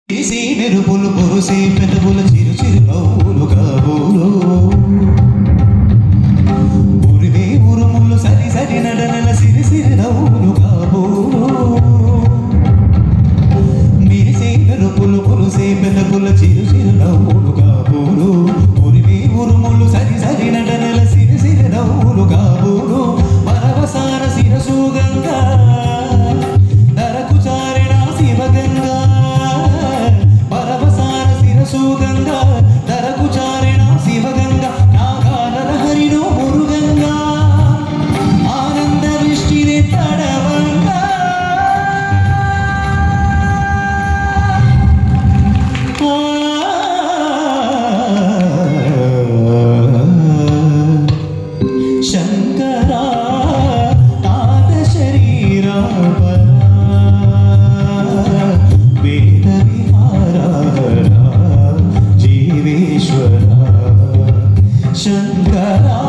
మెరుపులు పొరుసే పెదవుల చిరు చిరు నవ్వులు కాబోలు ఉరివే ఉరుములు సరి సరి నడనల సిరి సిరి నవ్వులు కాబోలు మెరిసే మెరుపులు పొరుసే పెదవుల చిరు చిరు నవ్వులు కాబోలు ఉరివే ఉరుములు సరి సరి నడనల సిరి సిరి నవ్వులు కాబోలు పరవసాన శిరసు గంగా నరకు చారిణ శివగంగా సుగంగా తరకు చారిణ శివగంగా నాగాల హరినో మురుగంగా ఆనంద దృష్టిని తడవంగా శంకరా తాత శరీరా వేద విహార జీవేశ్వర శంకరా